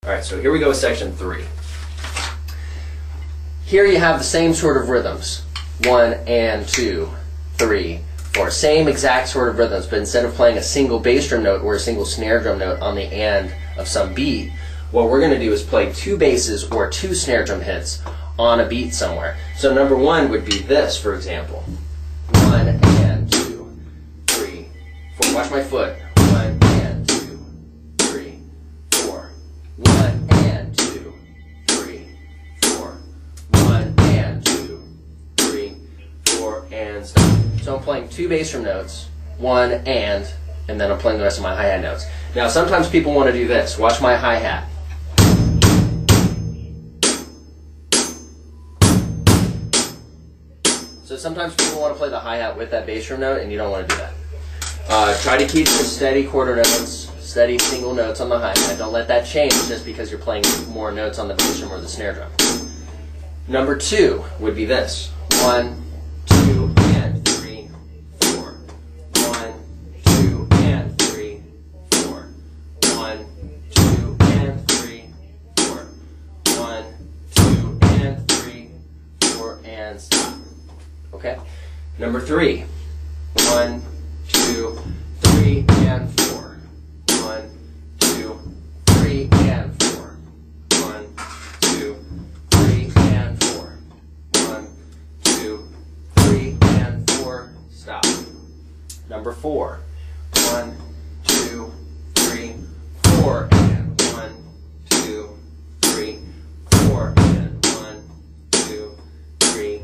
Alright, so here we go with section 3. Here you have the same sort of rhythms. 1 and 2, 3, 4. Same exact sort of rhythms, but instead of playing a single bass drum note or a single snare drum note on the and of some beat, what we're going to do is play 2 basses or 2 snare drum hits on a beat somewhere. So number 1 would be this, for example. 1 and 2, 3, 4. Watch my foot. 1 and 2, 3, 4. 1 and 2, 3, 4. 1 and 2, 3, 4, and stop. So I'm playing 2 bass drum notes, 1 and then I'm playing the rest of my hi-hat notes. Now sometimes people want to do this. Watch my hi-hat. So sometimes people want to play the hi-hat with that bass drum note, and you don't want to do that. Try to keep the steady quarter notes, steady single notes on the hi-hat. Don't let that change just because you're playing more notes on the bass drum or the snare drum. Number 2 would be this. 1, 2, and 3, 4. 1, 2, and 3, 4. 1, 2, and 3, 4. 1, 2, and 3, 4, and stop. Okay? Number 3. 1, 2, 3, and 4. 1, 2, 3, and 4. 1, 2, 3, and 4. 1, 2, 3, and 4. Stop. Number 4. 1, 2, 3, 4, and 1, 2, 3, 4, and 1, 2, 3,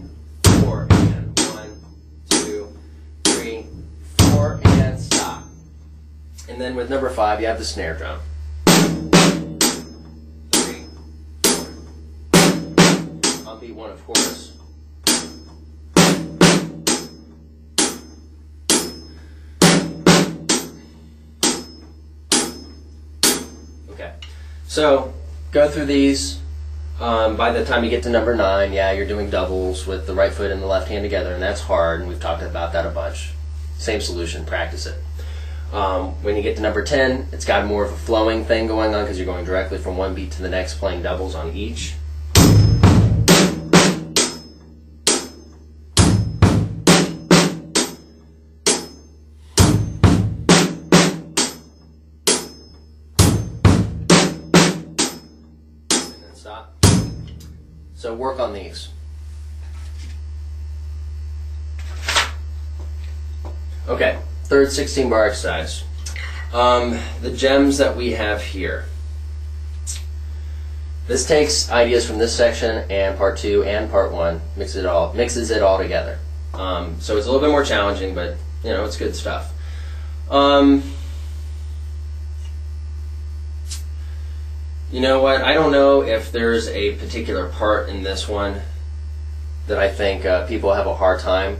4, and 1, 2, 3, 4, and stop. And then with number 5, you have the snare drum. 3, 4. On beat 1, of course. Okay, so go through these. By the time you get to number 9, yeah, you're doing doubles with the right foot and the left hand together, and that's hard, and we've talked about that a bunch. Same solution, practice it. When you get to number 10, it's got more of a flowing thing going on because you're going directly from one beat to the next, playing doubles on each. Stop. So work on these. Okay, third 16-bar exercise. The gems that we have here. This takes ideas from this section and part 2 and part 1, mixes it all together. So it's a little bit more challenging, but you know, it's good stuff. You know what? I don't know if there's a particular part in this one that I think people have a hard time.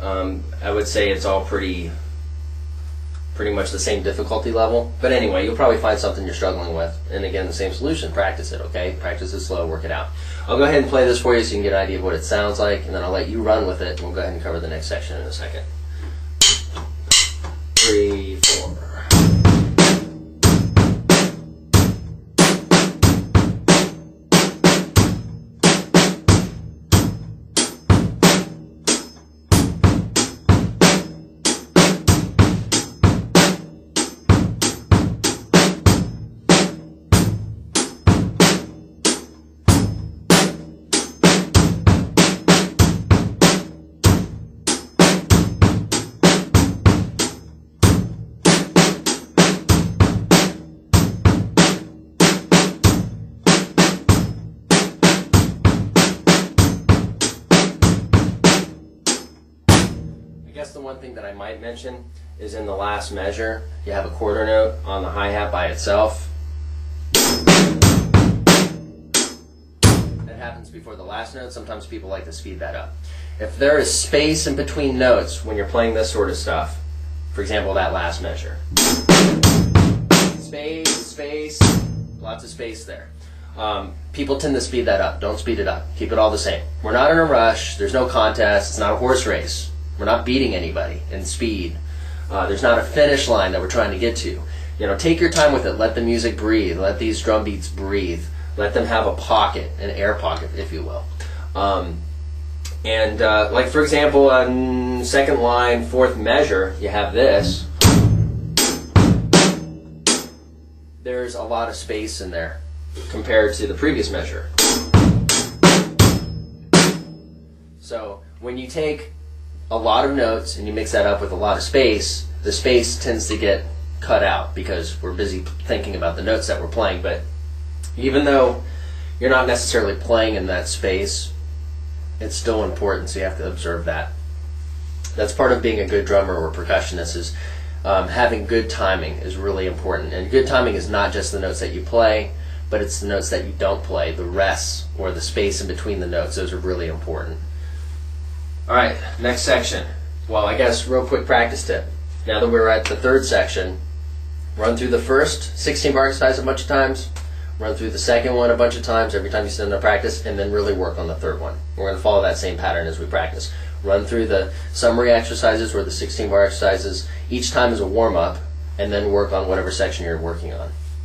I would say it's all pretty much the same difficulty level. But anyway, you'll probably find something you're struggling with. And again, the same solution. Practice it, okay? Practice it slow, work it out. I'll go ahead and play this for you so you can get an idea of what it sounds like, and then I'll let you run with it, and we'll go ahead and cover the next section in a second. 3, 4. The one thing that I might mention is in the last measure, you have a quarter note on the hi-hat by itself. That happens before the last note. Sometimes people like to speed that up. If there is space in between notes when you're playing this sort of stuff, for example, that last measure. Space, space, lots of space there. People tend to speed that up. Don't speed it up. Keep it all the same. We're not in a rush. There's no contest. It's not a horse race. We're not beating anybody in speed. There's not a finish line that we're trying to get to. You know, take your time with it. Let the music breathe. Let these drum beats breathe. Let them have a pocket, an air pocket, if you will. Like for example, on second line, fourth measure, you have this. There's a lot of space in there compared to the previous measure. So when you take a lot of notes and you mix that up with a lot of space, the space tends to get cut out because we're busy thinking about the notes that we're playing. But even though you're not necessarily playing in that space, it's still important, so you have to observe that. That's part of being a good drummer or percussionist, is having good timing is really important. And good timing is not just the notes that you play, but it's the notes that you don't play, the rests or the space in between the notes. Those are really important. Alright, next section. Well, I guess real quick practice tip. Now that we're at the third section, run through the first 16-bar exercise a bunch of times, run through the second one a bunch of times every time you sit in a practice, and then really work on the third one. We're going to follow that same pattern as we practice. Run through the summary exercises or the 16-bar exercises each time as a warm-up, and then work on whatever section you're working on.